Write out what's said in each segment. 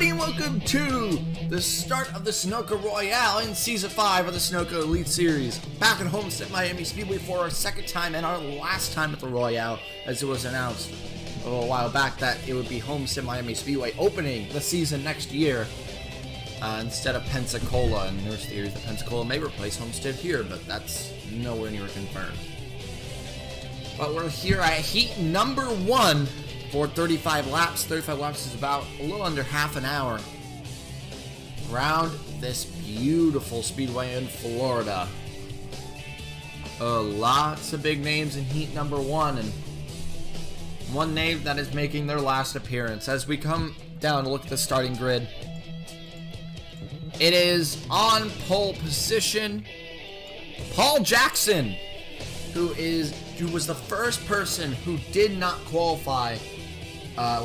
everybody, and welcome to the start of the Sunoco Royale in Season 5 of the Sunoco Elite Series. Back at Homestead, Miami Speedway for our second time and our last time at the Royale, as it was announced a little while back that it would be Homestead Miami Speedway opening the season next year instead of Pensacola. And there's theories that Pensacola may replace Homestead here, but that's nowhere near confirmed. But we're here at heat number 1 for 35 laps. 35 laps is about a little under half an hour around this beautiful speedway in Florida. Lots of big names in heat number 1, and one name that is making their last appearance. As we come down to look at the starting grid, it is on pole position Paul Jackson, who was the first person who did not qualify,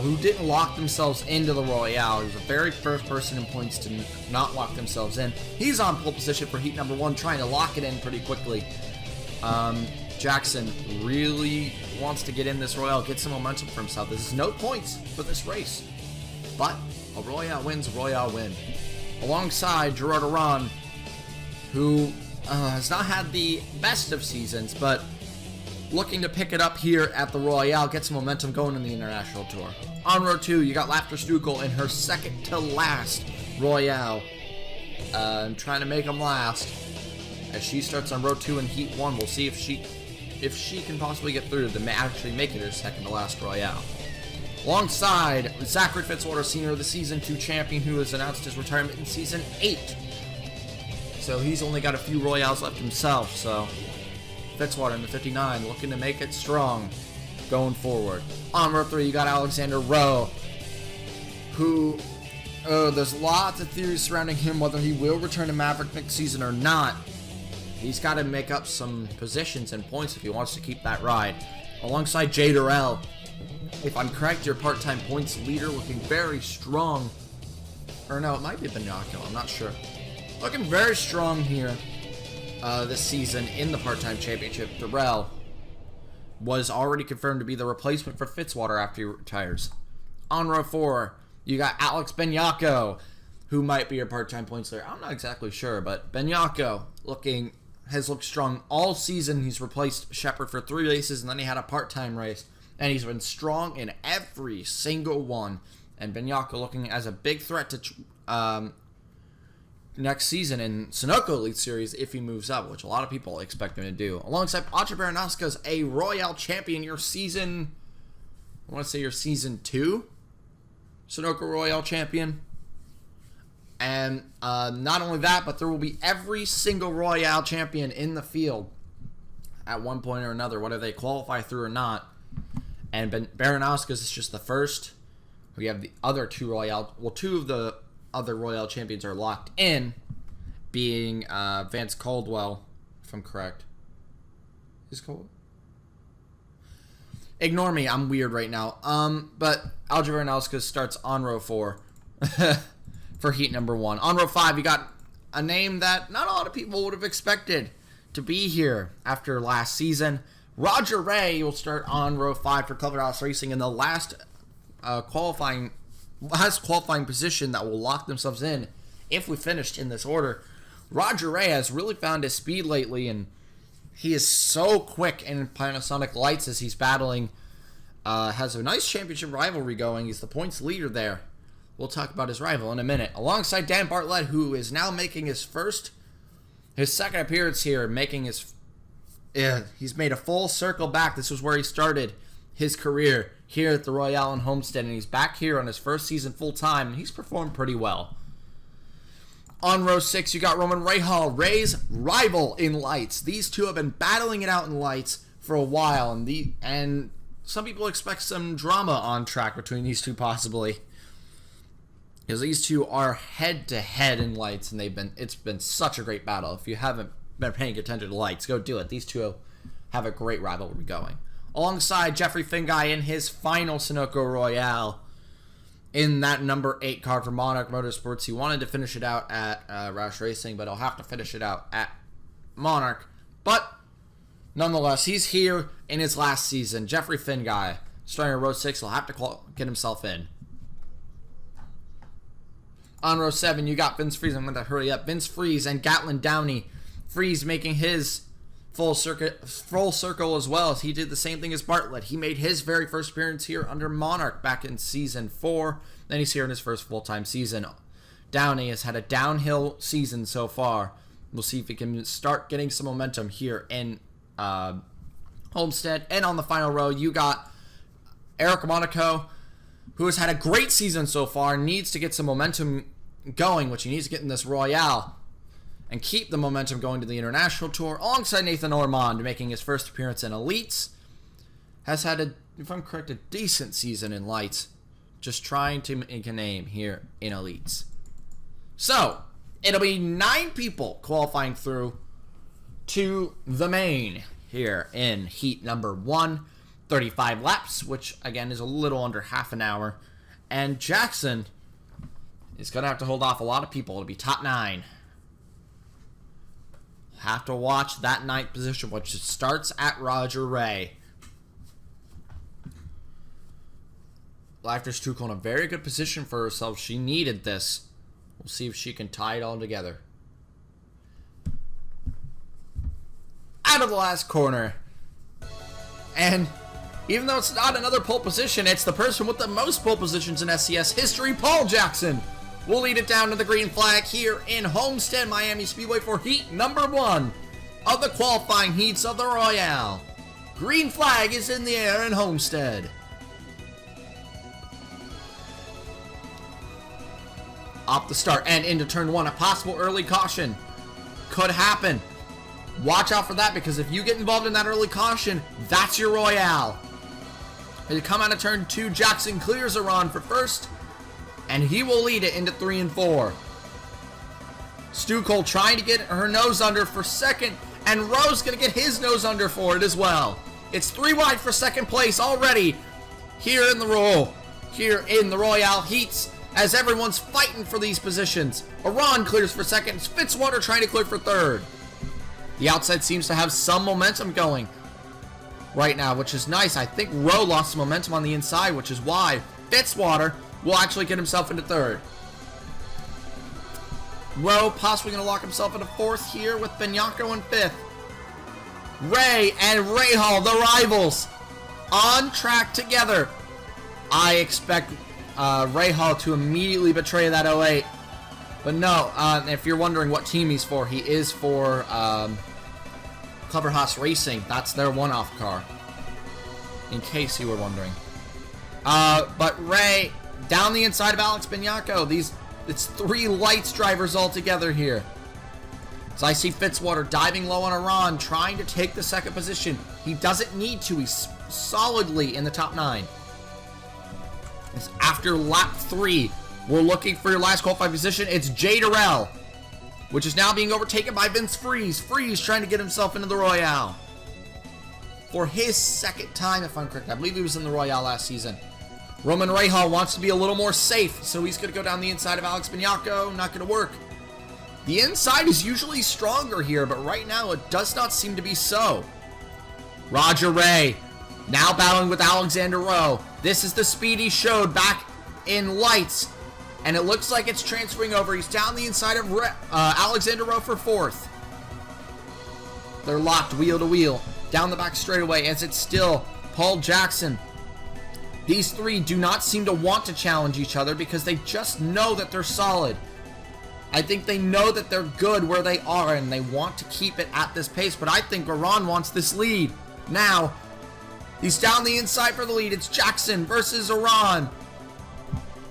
who didn't lock themselves into the Royale. He was the very first person in points to not lock themselves in. He's on pole position for heat number 1, trying to lock it in pretty quickly. Jackson really wants to get in this Royale, get some momentum for himself. There's no points for this race, but a Royale win's a Royale win. Alongside Gerard Aron, who has not had the best of seasons, but looking to pick it up here at the Royale, get some momentum going in the International Tour. On row 2, you got Sunoco in her second to last Royale. Trying to make them last. As she starts on row 2 in heat 1, we'll see if she can possibly get through to actually make it her second to last Royale. Alongside Zachary Fitzwater Sr., the Season 2 champion, who has announced his retirement in Season 8. So he's only got a few Royales left himself, so Fitzwater in the 59 looking to make it strong going forward. On row 3, you got Alexander Rowe, who there's lots of theories surrounding him, whether he will return to Maverick next season or not. He's got to make up some positions and points if he wants to keep that ride. Alongside Jay Durrell, if I'm correct, your part-time points leader, looking very strong. Or no, it might be Binocular, I'm not sure. Looking very strong here this season in the part-time championship. Durrell was already confirmed to be the replacement for Fitzwater after he retires. On row 4, you got Alex Benyako, who might be your part-time points leader. I'm not exactly sure, but Benyako has looked strong all season. He's replaced Shepard for 3 races, and then he had a part-time race, and he's been strong in every single one. And Benyako looking as a big threat to next season in Sunoco Elite Series if he moves up, which a lot of people expect him to do. Alongside Audrey Baranowska's a Royale champion, your season 2 Sunoco Royale champion. And not only that, but there will be every single Royale champion in the field at one point or another, whether they qualify through or not. And Baranowska's is just the first. We have the other 2 Royale. Well, 2 of the other Royale champions are locked in, being Vance Caldwell, if I'm correct. Is Caldwell? Ignore me, I'm weird right now. But Audrey Baranowska starts on row 4 for heat number 1. On row 5, you got a name that not a lot of people would have expected to be here after last season. Roger Ray will start on row 5 for Clubhouse Racing in the last qualifying position that will lock themselves in if we finished in this order. Roger Ray has really found his speed lately, and he is so quick in Panasonic Lights as he's battling. Has a nice championship rivalry going. He's the points leader there. We'll talk about his rival in a minute. Alongside Dan Bartlett, who is now making his second appearance here, he's made a full circle back. This was where he started his career, here at the Royale and Homestead, and he's back here on his first season full-time, and he's performed pretty well. On row 6, you got Roman Rahal, Ray's rival in Lights. These two have been battling it out in Lights for a while, and some people expect some drama on track between these two possibly, because these two are head-to-head in Lights, and it's been such a great battle. If you haven't been paying attention to Lights, go do it. These two have a great rivalry going. Alongside Jeffrey Finguy in his final Sunoco Royale in that number 8 car for Monarch Motorsports. He wanted to finish it out at Roush Racing, but he'll have to finish it out at Monarch. But nonetheless, he's here in his last season. Jeffrey Finguy, starting at row 6, he'll have to get himself in. On row 7, you got Vince Freeze. I'm going to hurry up. Vince Freeze and Gatlin Downey. Freeze making his full circle as well, as he did the same thing as Bartlett. He made his very first appearance here under Monarch back in Season 4. Then he's here in his first full-time season. Downey has had a downhill season so far. We'll see if he can start getting some momentum here in Homestead. And on the final row, you got Eric Monaco, who has had a great season so far, needs to get some momentum going, which he needs to get in this Royale, and keep the momentum going to the International Tour, alongside Nathan Ormond, making his first appearance in Elites. Has had, if I'm correct, a decent season in Lights, just trying to make a name here in Elites. So, it'll be 9 people qualifying through to the main here in heat number 1. 35 laps, which again is a little under half an hour. And Jackson is going to have to hold off a lot of people. It'll be top 9. Have to watch that 9th position, which starts at Roger Ray. Laughter Stuco in a very good position for herself. She needed this. We'll see if she can tie it all together. Out of the last corner. And even though it's not another pole position, it's the person with the most pole positions in SCS history, Paul Jackson, will lead it down to the green flag here in Homestead, Miami Speedway for heat number 1 of the qualifying heats of the Royale. Green flag is in the air in Homestead. Off the start and into turn 1, a possible early caution could happen. Watch out for that, because if you get involved in that early caution, that's your Royale. As you come out of turn 2, Jackson clears a run for first, and he will lead it into 3 and 4. Stuco trying to get her nose under for second, and Rowe's going to get his nose under for it as well. It's 3 wide for second place already here in the Royale heats, as everyone's fighting for these positions. Iran clears for second, Fitzwater trying to clear for third. The outside seems to have some momentum going right now, which is nice. I think Rowe lost some momentum on the inside, which is why Fitzwater will actually get himself into third. Rowe possibly going to lock himself into 4th here with Benyako in 5th. Ray and Rahal, the rivals, on track together. I expect Rahal to immediately betray that 08. But no, if you're wondering what team he's for, he is for Clever Haas Racing. That's their one-off car, in case you were wondering. But Ray, down the inside of Alex Benyako. It's 3 lights drivers all together here. So I see Fitzwater diving low on Iran, trying to take the second position. He doesn't need to. He's solidly in the top 9. It's after lap 3. We're looking for your last qualifying position. It's Jay Durrell, which is now being overtaken by Vince Freeze. Freeze trying to get himself into the Royale for his 2nd time, if I'm correct. I believe he was in the Royale last season. Roman Rahal wants to be a little more safe, so he's going to go down the inside of Alex Benyako. Not going to work. The inside is usually stronger here, but right now it does not seem to be so. Roger Ray now battling with Alexander Rowe. This is the speed he showed back in Lights, and it looks like it's transferring over. He's down the inside of Alexander Rowe for 4th. They're locked wheel to wheel down the back straightaway, as it's still Paul Jackson. These 3 do not seem to want to challenge each other because they just know that they're solid. I think they know that they're good where they are, and they want to keep it at this pace, but I think Iran wants this lead. Now, he's down the inside for the lead. It's Jackson versus Iran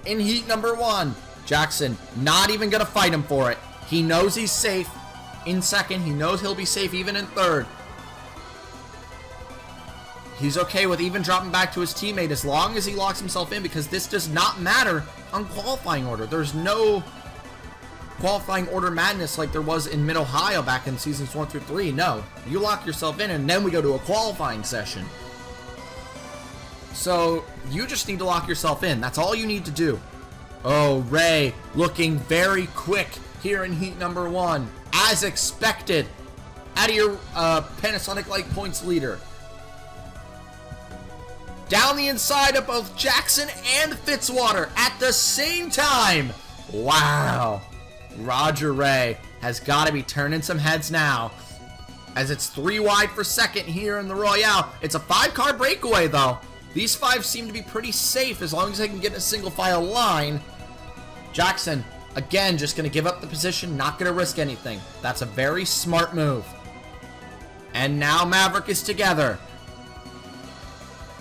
in heat number 1. Jackson not even going to fight him for it. He knows he's safe in 2nd. He knows he'll be safe even in 3rd. He's okay with even dropping back to his teammate as long as he locks himself in, because this does not matter on qualifying order. There's no qualifying order madness like there was in Mid-Ohio back in seasons 1 through 3. No, you lock yourself in and then we go to a qualifying session. So you just need to lock yourself in. That's all you need to do. Oh, Ray looking very quick here in heat number 1, as expected, out of your Panasonic Light Points leader. Down the inside of both Jackson and Fitzwater at the same time. Wow. Roger Ray has got to be turning some heads now, as it's 3 wide for second here in the Royale. It's a 5-car breakaway, though. These 5 seem to be pretty safe as long as they can get in a single file line. Jackson, again, just going to give up the position, not going to risk anything. That's a very smart move. And now Maverick is together.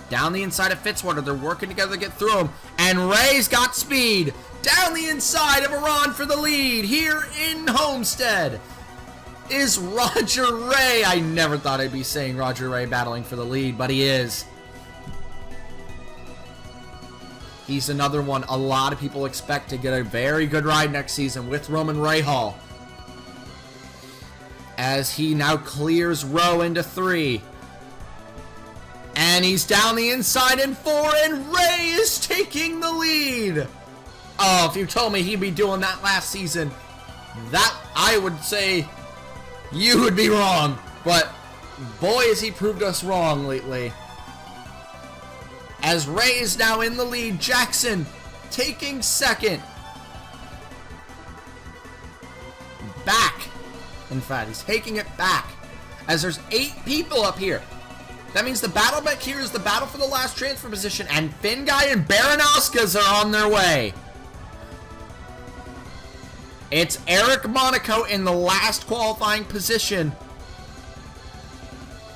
Down the inside of Fitzwater, they're working together to get through him. And Ray's got speed. Down the inside of Iran for the lead here in Homestead is Roger Ray. I never thought I'd be saying Roger Ray battling for the lead, but he is. He's another one a lot of people expect to get a very good ride next season with Roman Rahal, as he now clears Rowe into 3. And he's down the inside in 4, and Ray is taking the lead. Oh, if you told me he'd be doing that last season, that I would say you would be wrong. But boy, has he proved us wrong lately. As Ray is now in the lead, Jackson taking second. Back. In fact, he's taking it back, as there's 8 people up here. That means the battle back here is the battle for the last transfer position, and Finn Guy and Baranowskis are on their way. It's Eric Monaco in the last qualifying position.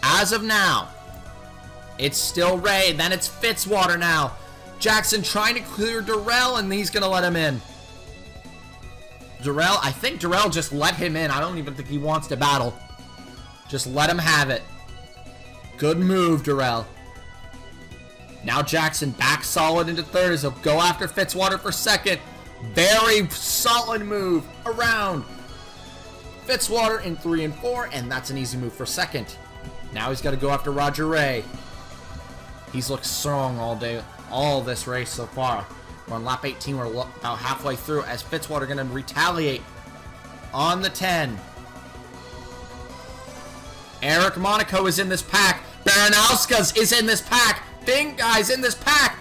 As of now, it's still Ray, then it's Fitzwater now. Jackson trying to clear Durrell, and he's going to let him in. Durrell, I think Durrell just let him in. I don't even think he wants to battle. Just let him have it. Good move, Durrell. Now Jackson back solid into third as he'll go after Fitzwater for second. Very solid move around Fitzwater in 3 and 4, and that's an easy move for second. Now he's got to go after Roger Ray. He's looked strong all day, all this race so far. We're on lap 18. We're about halfway through, as Fitzwater going to retaliate on the 10. Eric Monaco is in this pack. Baranowskis is in this pack. Finn Guy's in this pack.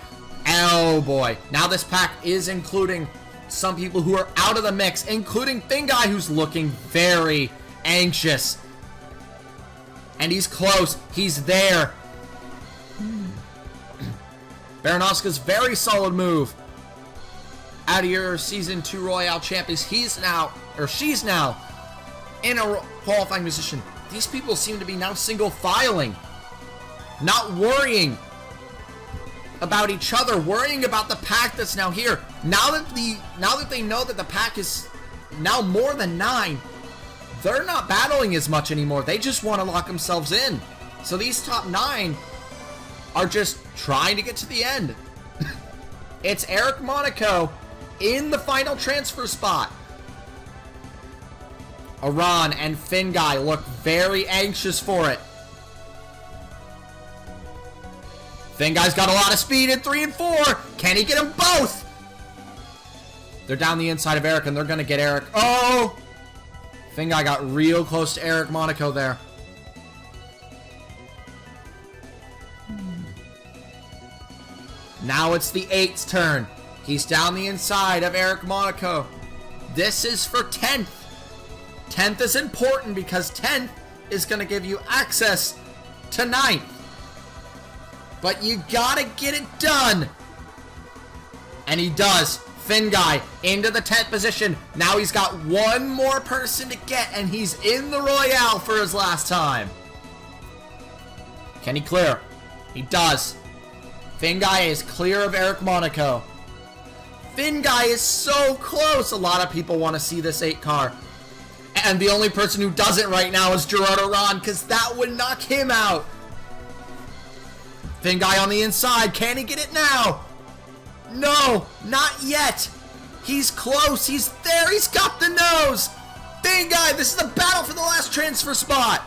Oh boy. Now this pack is including some people who are out of the mix, including Finn Guy, who's looking very anxious. And he's close. He's there. Baranowski's very solid move. Out of your Season 2 Royale champions, he's now, or she's now, in a qualifying position. These people seem to be now single filing, not worrying about each other, worrying about the pack that's now here. Now that they know that the pack is now more than 9, they're not battling as much anymore. They just want to lock themselves in. So these top 9 are just trying to get to the end. It's Eric Monaco in the final transfer spot. Iran and Finn Guy look very anxious for it. Finn Guy's got a lot of speed in 3 and 4. Can he get them both? They're down the inside of Eric, and they're going to get Eric. Oh! Finn Guy got real close to Eric Monaco there. Now it's the 8's turn. He's down the inside of Eric Monaco. This is for 10th. 10th is important because 10th is going to give you access to 9th. But you gotta get it done. And he does. Finn Guy into the 10th position. Now he's got one more person to get, and he's in the Royale for his last time. Can he clear? He does. Finn Guy is clear of Eric Monaco. Finn Guy is so close. A lot of people want to see this 8 car. And the only person who doesn't right now is Gerardo Ron, because that would knock him out. Finn Guy on the inside. Can he get it now? No, not yet. He's close. He's there. He's got the nose. Finn Guy, this is a battle for the last transfer spot.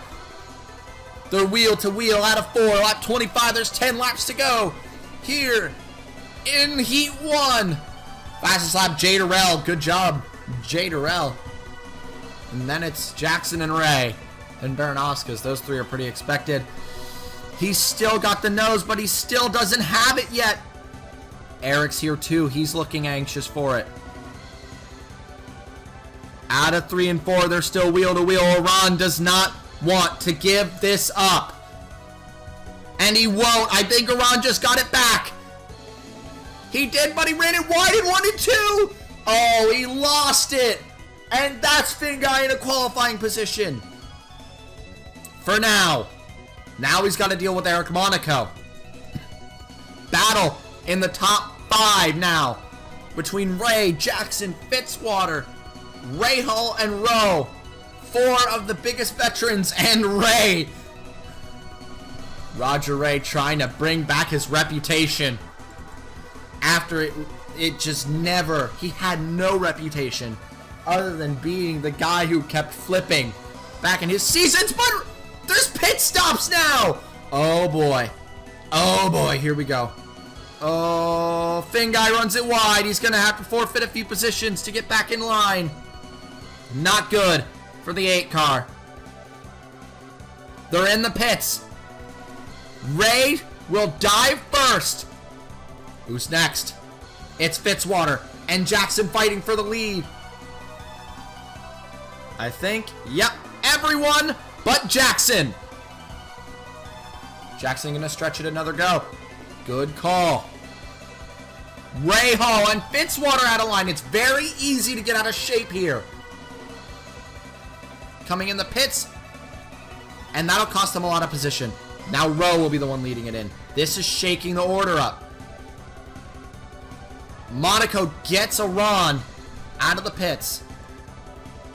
They're wheel to wheel out of 4. Lap 25. There's 10 laps to go. Here in Heat 1. Fastest lap, Jay Durrell. Good job, Jay Durrell. And then it's Jackson and Ray and Baranowskis. Those 3 are pretty expected. He's still got the nose, but he still doesn't have it yet. Eric's here too. He's looking anxious for it. Out of 3 and 4, they're still wheel to wheel. Iran does not want to give this up. And he won't. I think Iran just got it back. He did, but he ran it wide in 1 and 2. Oh, he lost it. And that's Finguy in a qualifying position. For now. Now he's got to deal with Eric Monaco. Battle in the top 5 now. Between Ray, Jackson, Fitzwater, Rahal, and Rowe. 4 of the biggest veterans, and Ray. Roger Ray trying to bring back his reputation. After it just never, he had no reputation other than being the guy who kept flipping back in his seasons, but there's pit stops now! Oh boy. Oh boy, here we go. Oh, Finguy runs it wide. He's gonna have to forfeit a few positions to get back in line. Not good for the 8 car. They're in the pits. Ray will dive first. Who's next? It's Fitzwater and Jackson fighting for the lead. I think, yep, everyone but Jackson. Jackson gonna stretch it another go. Good call. Rahal and Fitzwater out of line. It's very easy to get out of shape here. Coming in the pits. And that'll cost them a lot of position. Now Rowe will be the one leading it in. This is shaking the order up. Monaco gets Iran out of the pits.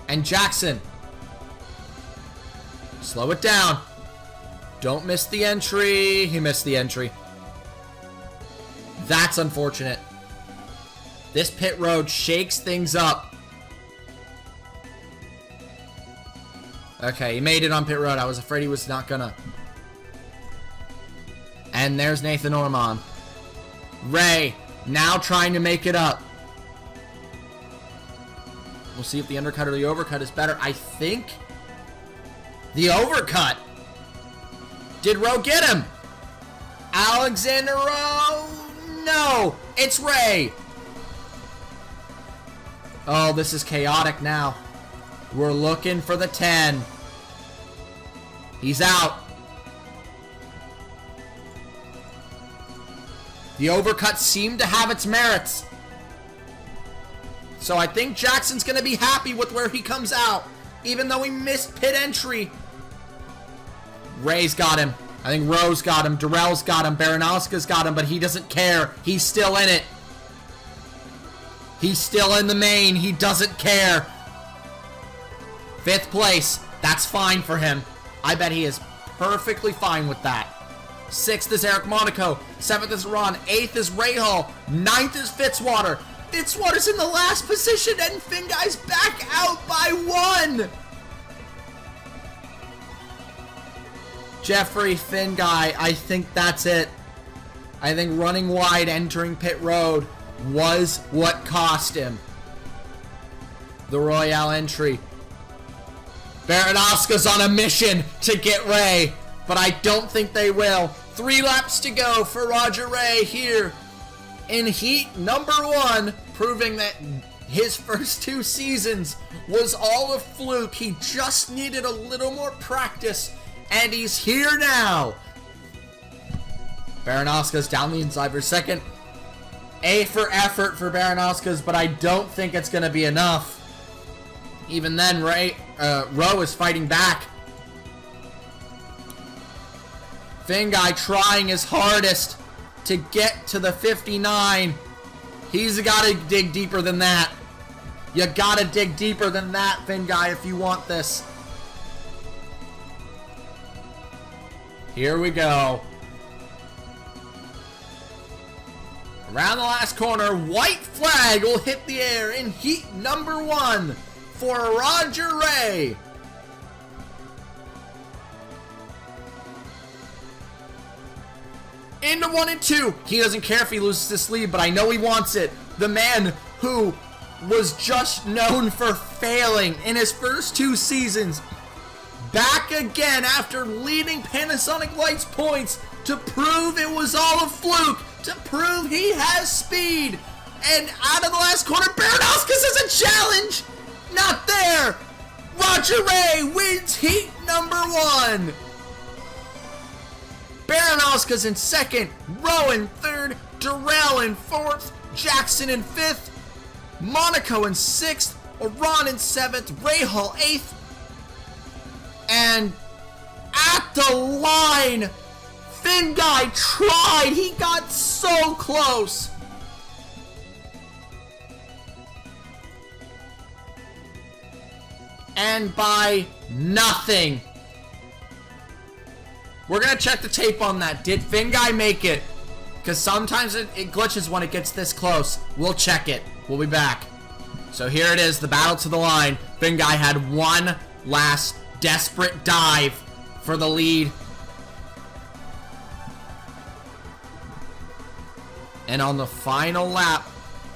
And Jackson. Slow it down. Don't miss the entry. He missed the entry. That's unfortunate. This pit road shakes things up. Okay, he made it on pit road. I was afraid he was not gonna. And there's Nathan Ormond. Ray, now trying to make it up. We'll see if the undercut or the overcut is better. I think the overcut. Did Rowe get him? Alexander Rowe? No, it's Ray. Oh, this is chaotic now. We're looking for the 10. He's out. The overcut seemed to have its merits. So I think Jackson's going to be happy with where he comes out. Even though he missed pit entry. Ray's got him. I think Rowe's got him. Durrell's got him. Baranowska's got him. But he doesn't care. He's still in it. He's still in the main. He doesn't care. 5th place. That's fine for him. I bet he is perfectly fine with that. 6th is Eric Monaco. 7th is Ron. 8th is Rahal. 9th is Fitzwater. Fitzwater's in the last position and Finguy's back out by 1. Jeffrey Finguy, I think that's it. I think running wide entering pit road was what cost him the Royale entry. Baranowska's on a mission to get Ray, but I don't think they will. 3 laps to go for Roger Ray here in heat number 1, proving that his first 2 seasons was all a fluke. He just needed a little more practice, and he's here now. Baranowska's down the inside for second. A for effort for Baranowska's, but I don't think it's going to be enough. Even then, Rowe is fighting back. Finguy trying his hardest to get to the 59. He's got to dig deeper than that. You got to dig deeper than that, Finguy, if you want this. Here we go. Around the last corner, white flag will hit the air in heat number 1 for Roger Ray. Into 1 and 2. He doesn't care if he loses this lead, but I know he wants it. The man who was just known for failing in his first 2 seasons. Back again after leading Panasonic Lights points to prove it was all a fluke. To prove he has speed. And out of the last corner, Baranowska's is a challenge. Not there. Roger Ray wins heat number 1. Baranowska's in second, Rowan third, Durrell in fourth, Jackson in fifth, Monaco in sixth, Iran in seventh, Rahal eighth, and at the line, Finn Guy tried. He got so close. And by nothing. We're going to check the tape on that. Did Finn Guy make it? Because sometimes it glitches when it gets this close. We'll check it. We'll be back. So here it is, the battle to the line. Finn Guy had one last desperate dive for the lead. And on the final lap,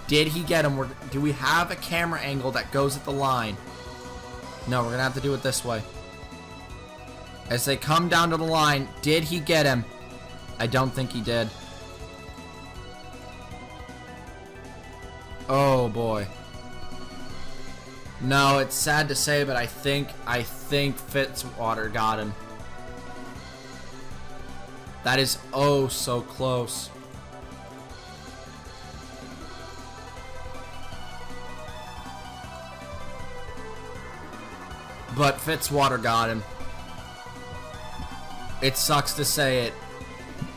did he get him? Do we have a camera angle that goes at the line? No, we're going to have to do it this way. As they come down to the line, did he get him? I don't think he did. Oh boy. No, it's sad to say, but I think Fitzwater got him. That is oh so close. But Fitzwater got him. It sucks to say it,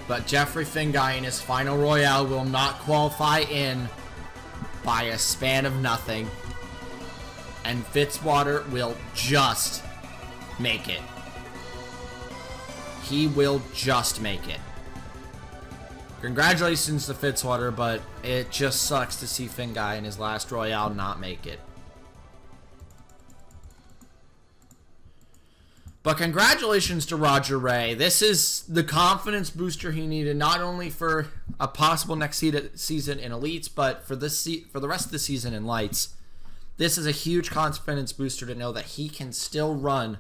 but Jeffrey Finn Guy in his final Royale will not qualify in by a span of nothing. And Fitzwater will just make it. He will just make it. Congratulations to Fitzwater, but it just sucks to see Finn Guy in his last Royale not make it. But congratulations to Roger Ray. This is the confidence booster he needed, not only for a possible next season in Elites, but for the rest of the season in Lights. This is a huge confidence booster to know that he can still run,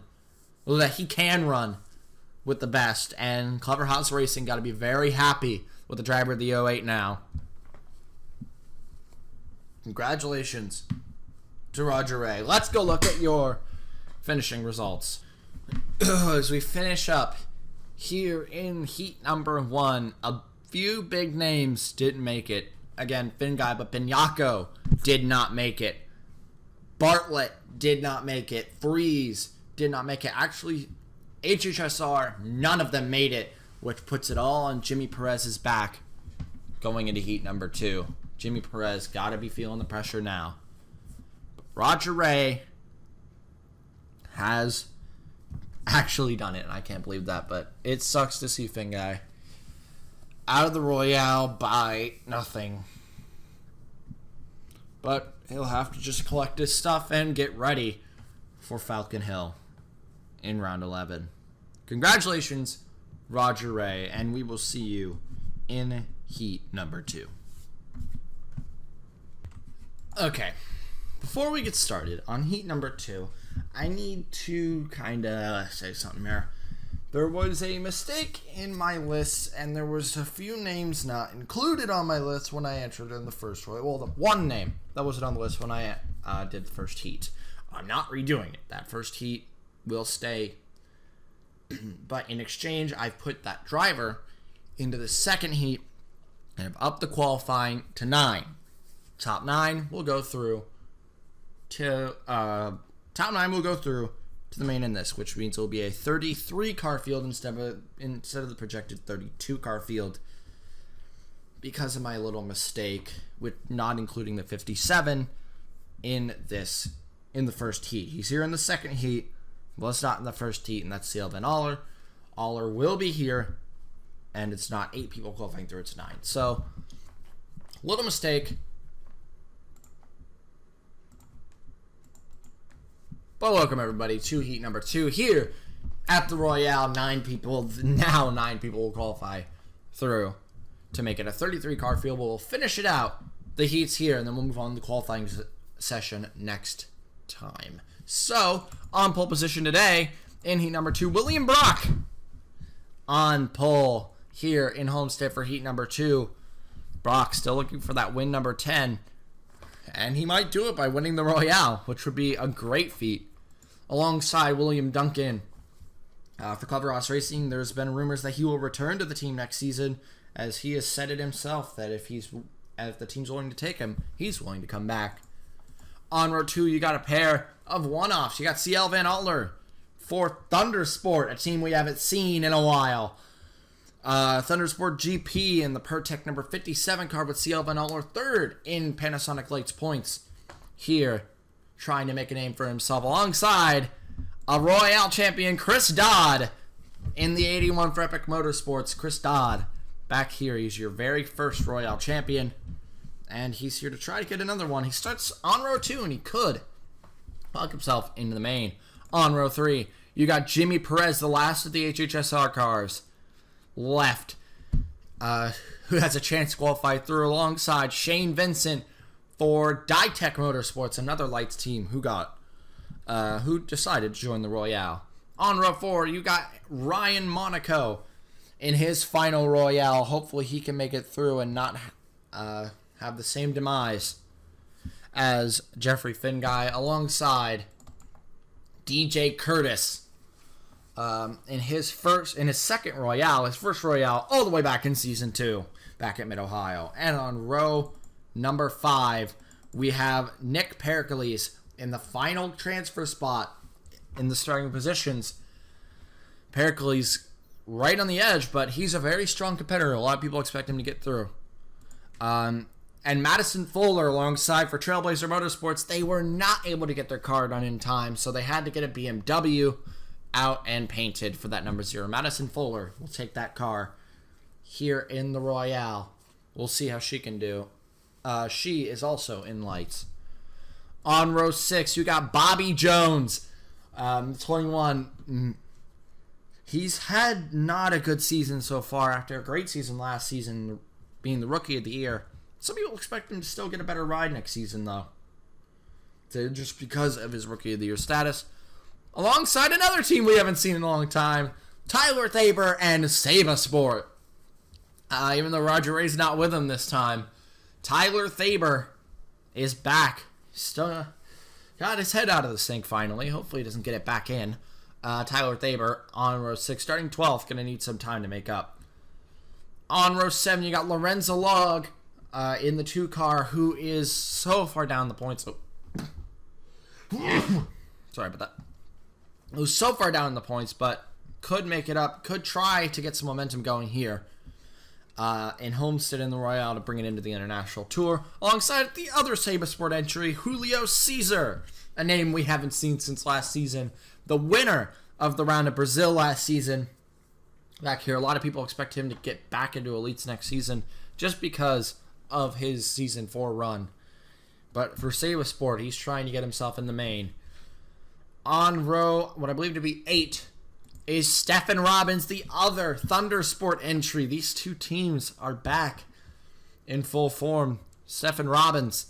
well, that he can run with the best. And Clever House Racing got to be very happy with the driver of the 08 now. Congratulations to Roger Ray. Let's go look at your finishing results. As we finish up here in heat number 1, a few big names didn't make it. Again, Finn Guy, but Binyako did not make it. Bartlett did not make it. Freeze did not make it. Actually, HHSR, none of them made it, which puts it all on Jimmy Perez's back going into heat number 2. Jimmy Perez got to be feeling the pressure now. But Roger Ray has actually done it, and I can't believe that, but it sucks to see Finn Guy out of the Royale by nothing. But he'll have to just collect his stuff and get ready for Falcon Hill in round 11. Congratulations, Roger Ray, and we will see you in heat number 2. Okay, before we get started on heat number 2, I need to kind of say something here. There was a mistake in my list, and there was a few names not included on my list when I entered in the first Royale. Well, the one name that wasn't on the list when I did the first heat. I'm not redoing it. That first heat will stay. But in exchange, I've put that driver into the second heat, and I've upped the qualifying to 9. Top 9 will go through to... Top 9 will go through to the main in this, which means it will be a 33 car field instead of the projected 32 car field, because of my little mistake with not including the 57 in the first heat. He's here in the second heat, was not in the first heat, and that's Sylvan Aller. Aller will be here, and it's not 8 people qualifying through, it's 9. So, little mistake. Well, welcome everybody to heat number 2 here at the Royale. 9 people will qualify through to make it a 33 car field. We'll finish it out, the heats here, and then we'll move on to the qualifying session next time. So, on pole position today in heat number 2, William Brock on pole here in Homestead for heat number 2. Brock still looking for that win number 10, and he might do it by winning the Royale, which would be a great feat alongside William Duncan. For Clever Ross Racing, there's been rumors that he will return to the team next season, as he has said it himself that if the team's willing to take him, he's willing to come back. On row 2, you got a pair of one-offs. You got CL Van Altler for Thundersport, a team we haven't seen in a while. Thundersport GP in the Pertec number 57 car with CL Van Altler third in Panasonic Lights points. Here, trying to make a name for himself alongside a Royale champion, Chris Dodd, in the 81 for Epic Motorsports. Chris Dodd, back here. He's your very first Royale champion, and he's here to try to get another one. He starts on row 2, and he could plug himself into the main. On row 3, you got Jimmy Perez, the last of the HHSR cars, left, who has a chance to qualify through, alongside Shane Vincent for Ditech Motorsports, another lights team who decided to join the Royale. On row 4, you got Ryan Monaco in his final Royale. Hopefully he can make it through and not have the same demise as Jeffrey Finguy, alongside DJ Curtis in his second Royale, his first Royale all the way back in Season 2, back at Mid-Ohio. And on row number 5, we have Nick Pericles in the final transfer spot in the starting positions. Pericles right on the edge, but he's a very strong competitor. A lot of people expect him to get through. And Madison Fuller alongside for Trailblazer Motorsports, they were not able to get their car done in time, so they had to get a BMW out and painted for that number 0. Madison Fuller will take that car here in the Royale. We'll see how she can do. She is also in lights. On row 6, you got Bobby Jones, 21. He's had not a good season so far after a great season last season, being the Rookie of the Year. Some people expect him to still get a better ride next season, though, just because of his Rookie of the Year status. Alongside another team we haven't seen in a long time, Tyler Thaber and Saba Sport. Even though Roger Ray's not with him this time, Tyler Thaber is back. Still got his head out of the sink finally. Hopefully he doesn't get it back in. Tyler Thaber on row 6, starting 12th, going to need some time to make up. On row 7, you got Lorenzo Log in the 2 car, who is so far down the points. Oh. Sorry about that. Who's so far down in the points, but could make it up, could try to get some momentum going here in Homestead in the Royale to bring it into the International Tour, alongside the other Saba Sport entry, Julio Cesar, a name we haven't seen since last season, the winner of the Round of Brazil last season. Back here, a lot of people expect him to get back into Elites next season just because of his Season 4 run. But for Saba Sport, he's trying to get himself in the main. On row, what I believe to be 8, is Stephen Robbins, the other Thundersport entry. These two teams are back in full form. Stephen Robbins,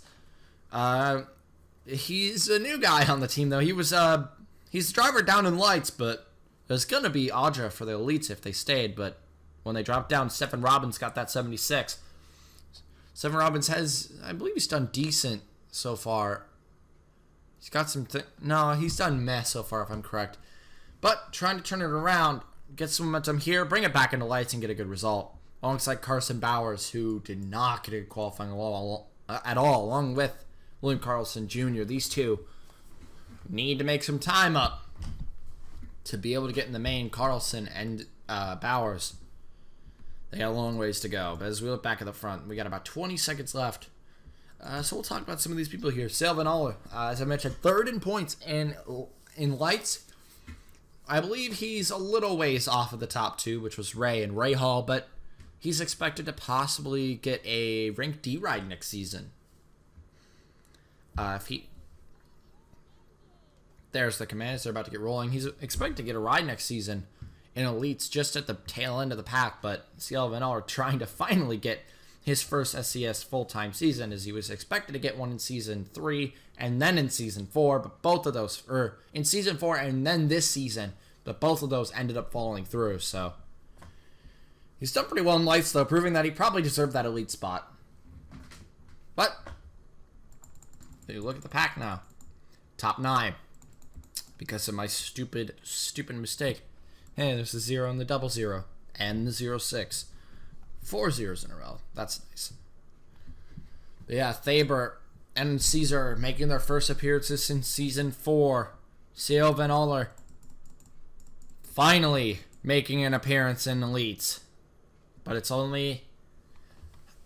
he's a new guy on the team, though. He's the driver down in lights, but there's going to be Audra for the Elites if they stayed. But when they dropped down, Stephen Robbins got that 76. Stephen Robbins I believe he's done decent so far. He's got some... he's done meh so far, if I'm correct. But trying to turn it around, get some momentum here, bring it back into lights, and get a good result. Alongside Carson Bowers, who did not get a qualifying at all, along with William Carlson Jr. These two need to make some time up to be able to get in the main. Carlson and Bowers, they got a long ways to go. But as we look back at the front, we got about 20 seconds left. So we'll talk about some of these people here. Selvin Aller, as I mentioned, third in points in lights. I believe he's a little ways off of the top 2, which was Ray and Ray Hall, but he's expected to possibly get a Rank D ride next season. There's the commands. They're about to get rolling. He's expected to get a ride next season in Elites just at the tail end of the pack, but CL Van Aller trying to finally get his first SCS full-time season, as he was expected to get one in Season 3 and then in Season 4, but both of those, or in Season 4 and then this season, but both of those ended up falling through, so he's done pretty well in lights, though, proving that he probably deserved that Elite spot. But, if you look at the pack now, top 9. because of my stupid mistake. Hey, there's a 0 and the double 0 and the 0-6. 4 zeros in a row. That's nice. But yeah, Thaber and Caesar making their first appearances since season 4. Ciel Van Aller finally making an appearance in Elites. But it's only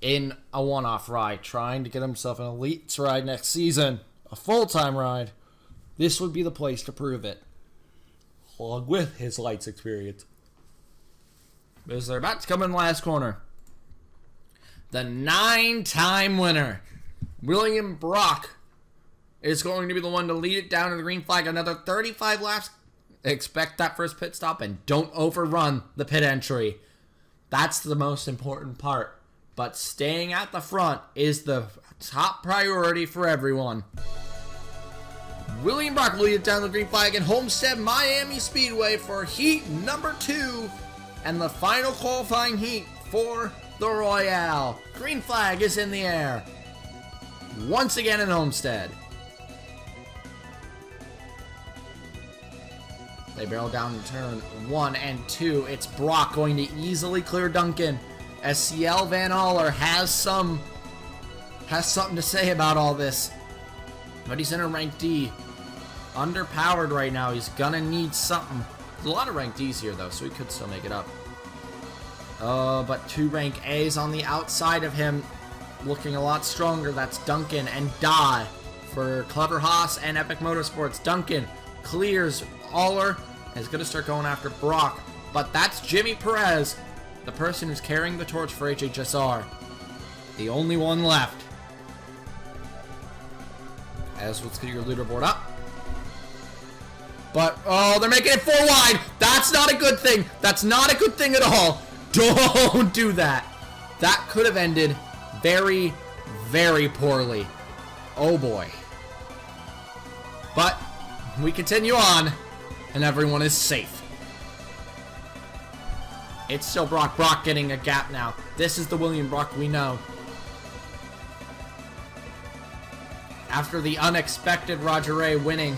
in a one-off ride, trying to get himself an Elites ride next season. A full-time ride. This would be the place to prove it, along with his Lights experience. Because they're about to come in the last corner. The 9-time winner, William Brock, is going to be the one to lead it down to the green flag. Another 35 laps. Expect that first pit stop and don't overrun the pit entry. That's the most important part. But staying at the front is the top priority for everyone. William Brock lead it down the green flag at Homestead Miami Speedway for heat number 2 and the final qualifying heat for the Royale. Green flag is in the air once again in Homestead. They barrel down to turn 1 and 2. It's Brock going to easily clear Duncan as Ciel Van Aller has something to say about all this. But he's in a rank D. Underpowered right now. He's gonna need something. There's a lot of rank Ds here though, so he could still make it up. But 2 rank A's on the outside of him, looking a lot stronger. That's Duncan and Dodd for Clever Haas and Epic Motorsports. Duncan clears Aller and is going to start going after Brock. But that's Jimmy Perez, the person who's carrying the torch for HHSR. The only one left. As let's get your leaderboard up. But, oh, they're making it 4 wide. That's not a good thing. That's not a good thing at all. Don't do that. That could have ended very, very poorly. Oh boy. But we continue on, and everyone is safe. It's still Brock. Brock getting a gap now. This is the William Brock we know. After the unexpected Roger Ray winning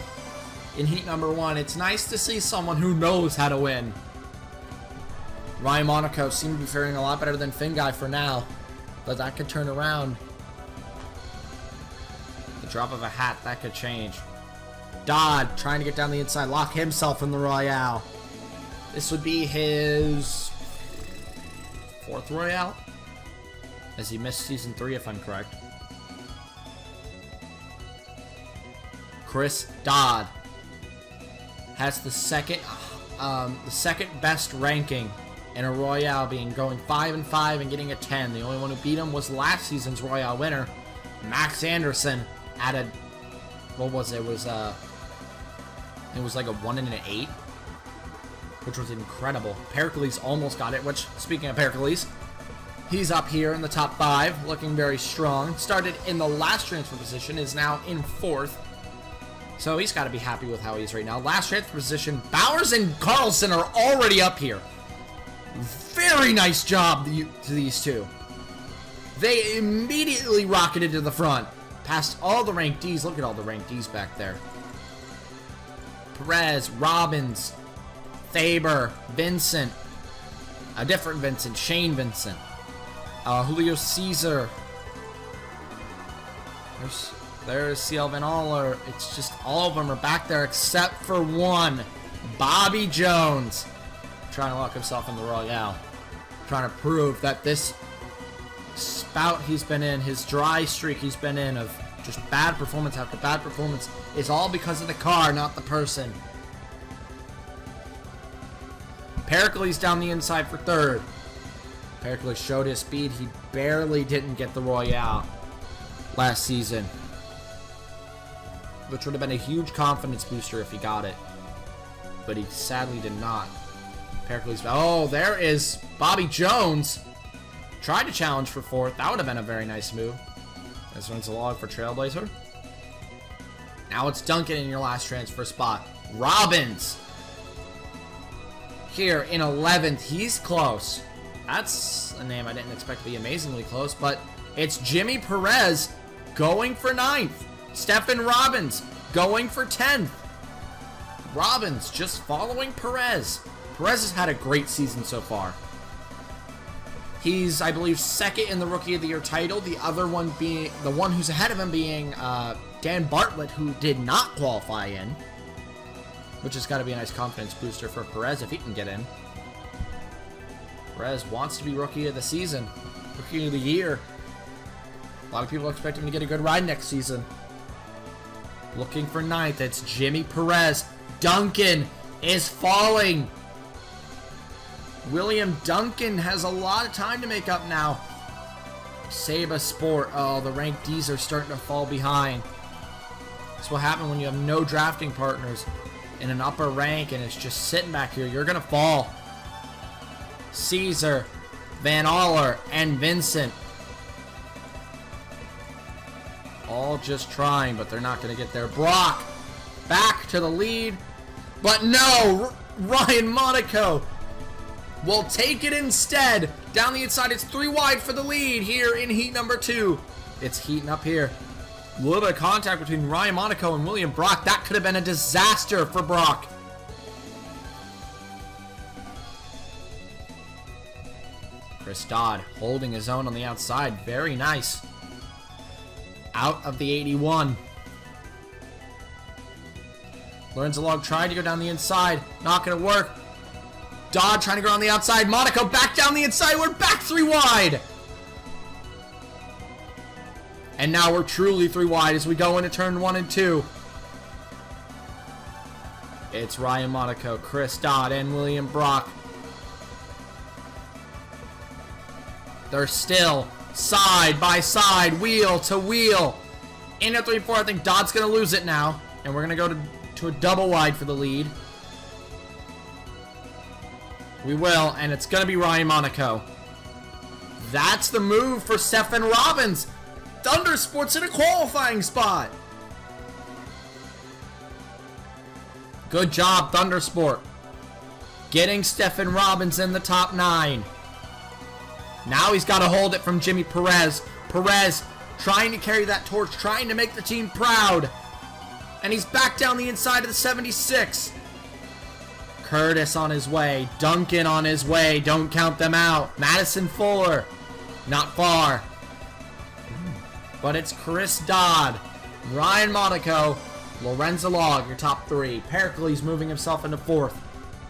in heat number 1, it's nice to see someone who knows how to win. Ryan Monaco seemed to be faring a lot better than Finn Guy for now, but that could turn around. The drop of a hat, that could change. Dodd trying to get down the inside, lock himself in the Royale. This would be his 4th Royale, as he missed season 3 if I'm correct. Chris Dodd has the second best ranking in a Royale, being going 5-5 and getting a 10. The only one who beat him was last season's Royale winner, Max Anderson, at a, what was it? It was like a 1 and an 8, which was incredible. Pericles almost got it, which, speaking of Pericles, he's up here in the top 5, looking very strong. Started in the last transfer position, is now in 4th. So he's got to be happy with how he is right now. Last transfer position, Bowers and Carlson are already up here. Very nice job to these two. They immediately rocketed to the front. Past all the rank Ds. Look at all the rank Ds back there. Perez, Robbins, Thaber, Vincent. A different Vincent, Shane Vincent. Julio Caesar. There's Ciel Van Aller. It's just all of them are back there except for one. Bobby Jones. Trying to lock himself in the Royale. Trying to prove that this spout he's been in, his dry streak he's been in of just bad performance after bad performance, is all because of the car, not the person. Pericles down the inside for 3rd. Pericles showed his speed. He barely didn't get the Royale last season, which would have been a huge confidence booster if he got it. But he sadly did not. Pericles, oh, there is Bobby Jones. Tried to challenge for 4th. That would have been a very nice move. This one's a log for Trailblazer. Now it's Duncan in your last transfer spot. Robbins. Here in 11th. He's close. That's a name I didn't expect to be amazingly close, but it's Jimmy Perez going for 9th. Stephen Robbins going for 10th. Robbins just following Perez. Perez has had a great season so far. He's, I believe, second in the Rookie of the Year title. The other one being, the one who's ahead of him being Dan Bartlett, who did not qualify in. Which has got to be a nice confidence booster for Perez if he can get in. Perez wants to be Rookie of the Season. Rookie of the Year. A lot of people expect him to get a good ride next season. Looking for ninth, it's Jimmy Perez. Duncan is falling. William Duncan has a lot of time to make up now. Seba Sport. Oh, the rank Ds are starting to fall behind. That's what happens when you have no drafting partners in an upper rank and it's just sitting back here. You're going to fall. Caesar, Van Aller, and Vincent. All just trying, but they're not going to get there. Brock back to the lead. But no! Ryan Monaco will take it instead. Down the inside, it's 3 wide for the lead here in heat number 2. It's heating up here. A little bit of contact between Ryan Monaco and William Brock. That could have been a disaster for Brock. Chris Dodd holding his own on the outside. Very nice. Out of the 81. Lorenzo Log tried to go down the inside. Not going to work. Dodd trying to go on the outside. Monaco back down the inside. We're back 3 wide. And now we're truly 3 wide as we go into turn 1 and 2. It's Ryan Monaco, Chris Dodd, and William Brock. They're still side by side, wheel to wheel. In at 3-4, I think Dodd's going to lose it now. And we're going to go to a double wide for the lead. We will, and it's going to be Ryan Monaco. That's the move for Stephen Robbins. Thundersport's in a qualifying spot. Good job, Thundersport. Getting Stephen Robbins in the top 9. Now he's got to hold it from Jimmy Perez. Perez trying to carry that torch, trying to make the team proud. And he's back down the inside of the 76. Curtis on his way. Duncan on his way. Don't count them out. Madison Fuller. Not far. But it's Chris Dodd. Ryan Monaco. Lorenzo Log, your top 3. Pericles moving himself into 4th.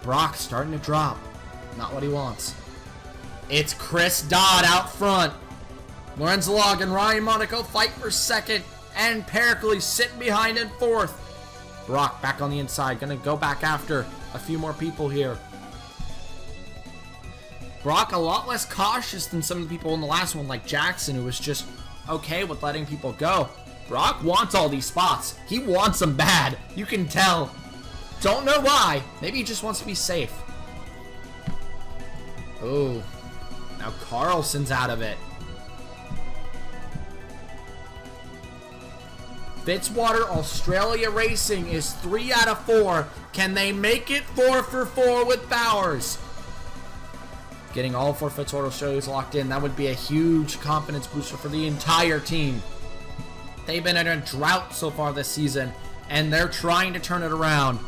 Brock starting to drop. Not what he wants. It's Chris Dodd out front. Lorenzo Log and Ryan Monaco fight for 2nd. And Pericles sitting behind in 4th. Brock back on the inside. Gonna go back after a few more people here. Brock a lot less cautious than some of the people in the last one, like Jackson, who was just okay with letting people go. Brock wants all these spots. He wants them bad. You can tell. Don't know why. Maybe he just wants to be safe. Oh. Now Carlson's out of it. Fitzwater Australia Racing is 3 out of 4. Can they make it 4 for 4 with Bowers? Getting all 4 Fitzwater Australias locked in, that would be a huge confidence booster for the entire team. They've been in a drought so far this season, and they're trying to turn it around.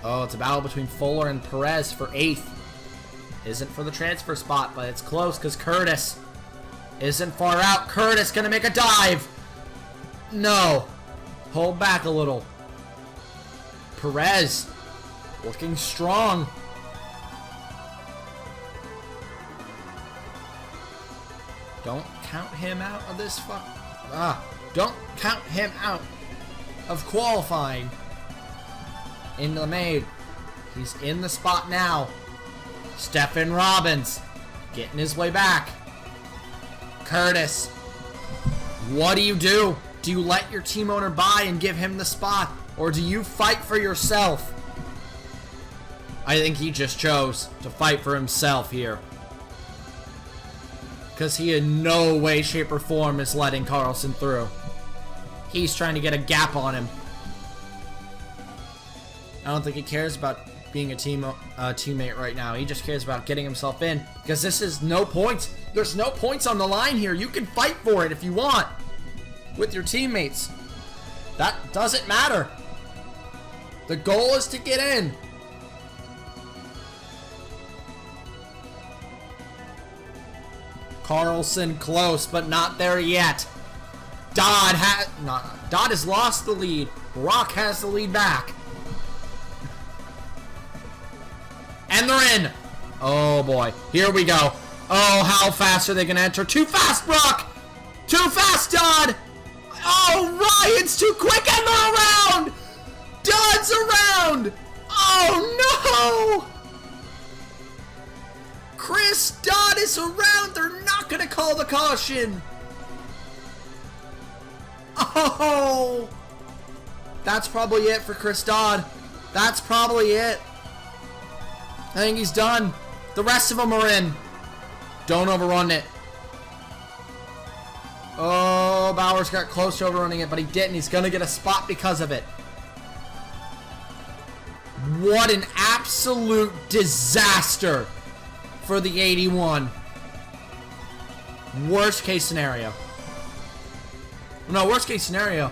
Oh, it's a battle between Fuller and Perez for 8th. Isn't for the transfer spot, but it's close because Curtis isn't far out. Curtis gonna make a dive. No. Hold back a little. Perez looking strong. Don't count him out of this don't count him out of qualifying into the main. He's in the spot now. Stephen Robbins getting his way back. Curtis, what do? Do you let your team owner buy and give him the spot, or do you fight for yourself? I think he just chose to fight for himself here, because he in no way, shape, or form is letting Carlson through. He's trying to get a gap on him. I don't think he cares about being a teammate right now. He just cares about getting himself in, because this is no points. There's no points on the line here. You can fight for it if you want with your teammates. That doesn't matter. The goal is to get in. Carlson close, but not there yet. Dodd has lost the lead. Brock has the lead back. And they're in. Oh boy, here we go. Oh, how fast are they gonna enter? Too fast, Brock! Too fast, Dodd! Oh, Ryan's too quick and they're around! Dodd's around! Oh no! Chris Dodd is around. They're not gonna call the caution. Oh! That's probably it for Chris Dodd. That's probably it. I think he's done. The rest of them are in. Don't overrun it. Oh, Bowers got close to overrunning it, but he didn't. He's going to get a spot because of it. What an absolute disaster for the 81. Worst case scenario. No, worst case scenario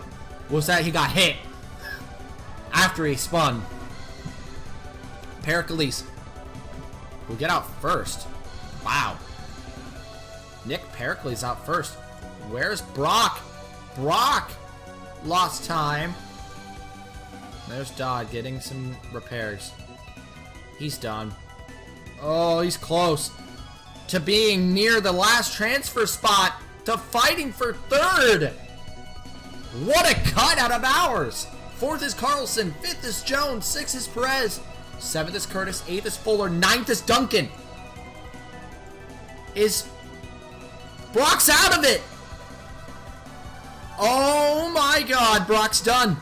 was that he got hit after he spun. Pericles will get out first. Wow. Nick Pericles out first. Where's Brock? Brock lost time. There's Dodd getting some repairs. He's done. Oh, he's close to being near the last transfer spot, to fighting for third. What a cut out of Bowers. Fourth is Carlson. Fifth is Jones. Sixth is Perez. Seventh is Curtis. Eighth is Fuller. Ninth is Duncan. Brock's out of it. Oh my God, Brock's done.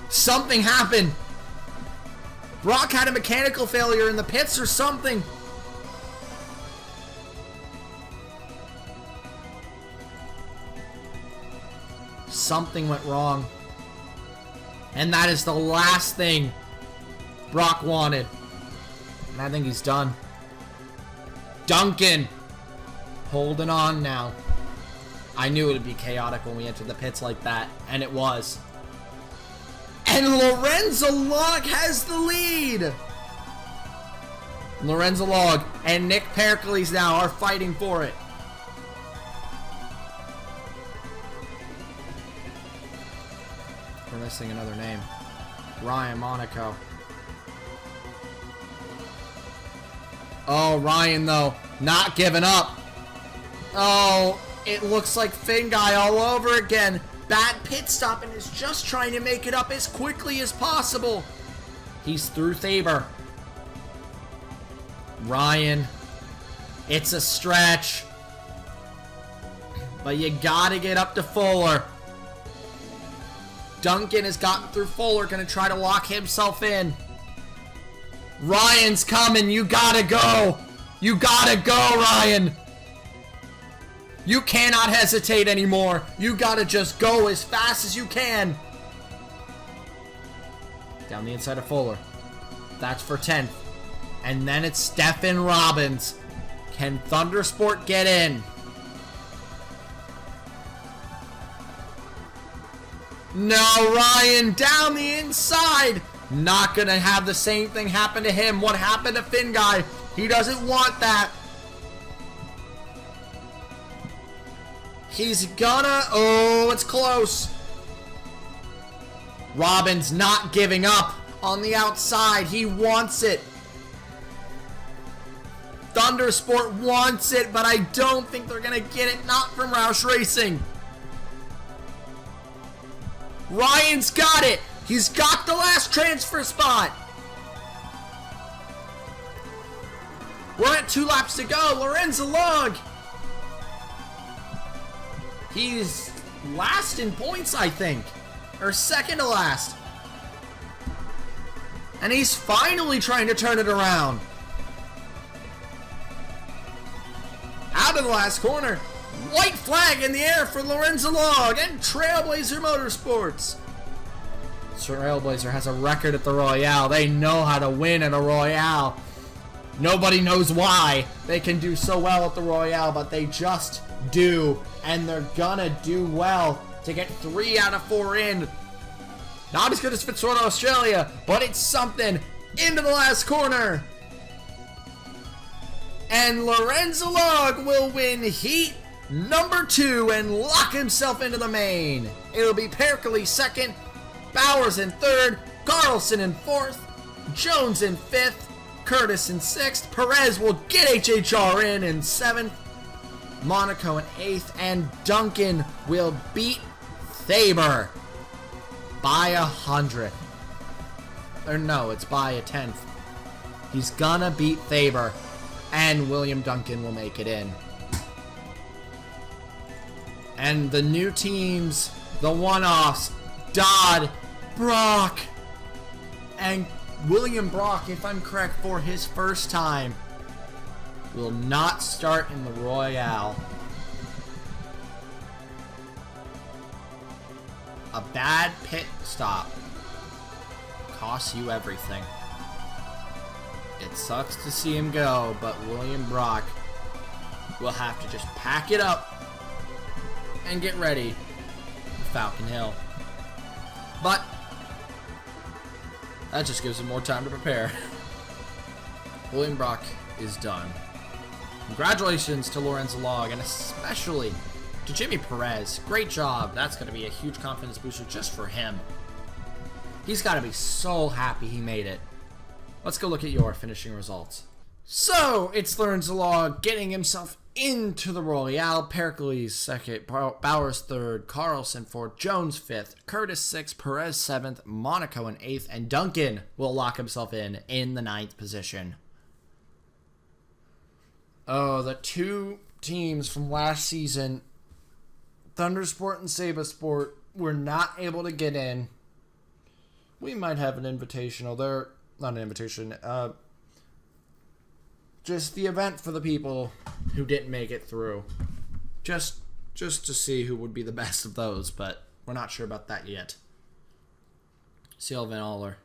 Something happened. Brock had a mechanical failure in the pits or something. Something went wrong. And that is the last thing Brock wanted. And I think he's done. Duncan holding on now. I knew it would be chaotic when we entered the pits like that, and it was. And Lorenzo Log has the lead. Lorenzo Log and Nick Pericles now are fighting for it. We're missing another name. Ryan Monaco. Oh, Ryan, though, not giving up. Oh, it looks like Finn Guy all over again. Bad pit stop and is just trying to make it up as quickly as possible. He's through Thaber. Ryan, it's a stretch. But you gotta get up to Fuller. Duncan has gotten through Fuller, gonna try to lock himself in. Ryan's coming, you gotta go. You gotta go, Ryan. You cannot hesitate anymore. You gotta just go as fast as you can. Down the inside of Fuller. That's for 10th. And then it's Stephen Robbins. Can Thundersport get in? No, Ryan down the inside. Not gonna have the same thing happen to him. What happened to Finn Guy? He doesn't want that. He's gonna... Oh, it's close. Robbins not giving up on the outside. He wants it. Thundersport wants it, but I don't think they're gonna get it. Not from Roush Racing. Ryan's got it. He's got the last transfer spot. We're at 2 laps to go. Lorenzo Log. He's last in points, I think. Or second to last. And he's finally trying to turn it around. Out of the last corner. White flag in the air for Lorenzo Log and Trailblazer Motorsports. Trailblazer has a record at the Royale. They know how to win at a Royale. Nobody knows why they can do so well at the Royale, but they just do. And they're gonna do well to get 3 out of 4 in. Not as good as Fitzroy, Australia, but it's something. Into the last corner. And Lorenzo Log will win heat number 2 and lock himself into the main. It'll be Pericles second, Bowers in third, Carlson in fourth, Jones in fifth, Curtis in sixth, Perez will get HHR in seventh, Monaco in eighth, and Duncan will beat Thaber by 100. Or no, it's by a 10th. He's gonna beat Thaber, and William Duncan will make it in. And the new teams, the one-offs, Dodd, Brock, and William Brock, if I'm correct, for his first time, will not start in the Royale. A bad pit stop costs you everything. It sucks to see him go, but William Brock will have to just pack it up and get ready for Falcon Hill. But that just gives him more time to prepare. William Brock is done. Congratulations to Lorenzo Log, and especially to Jimmy Perez. Great job. That's going to be a huge confidence booster just for him. He's got to be so happy he made it. Let's go look at your finishing results. So, it's Lorenzo Log getting himself into the Royale. Pericles second, Bowers third, Carlson fourth, Jones fifth, Curtis sixth, Perez seventh, Monaco in eighth, and Duncan will lock himself in the 9th position. Oh, the two teams from last season, Thundersport and Sabasport, were not able to get in. We might have an invitational. They're not an invitation. Just the event for the people who didn't make it through. Just to see who would be the best of those, but we're not sure about that yet. Sylvan Aller.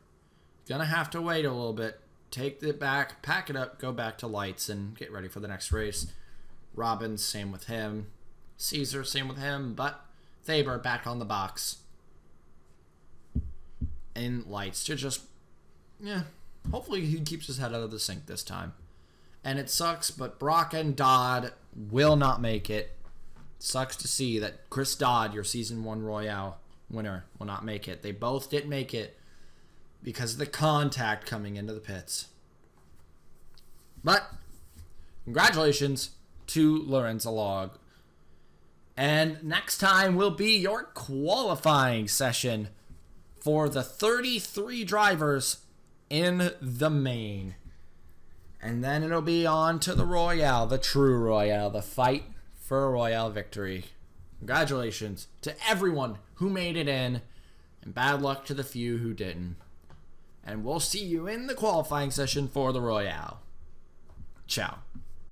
Gonna have to wait a little bit. Take it back, pack it up, go back to lights, and get ready for the next race. Robbins, same with him. Caesar, same with him, but Thaber back on the box. In lights to just, hopefully he keeps his head out of the sink this time. And it sucks, but Brock and Dodd will not make it. Sucks to see that Chris Dodd, your Season 1 Royale winner, will not make it. They both didn't make it because of the contact coming into the pits. But congratulations to Lorenzo Log. And next time will be your qualifying session for the 33 drivers in the main. And then it'll be on to the Royale, the true Royale, the fight for a Royale victory. Congratulations to everyone who made it in, and bad luck to the few who didn't. And we'll see you in the qualifying session for the Royale. Ciao.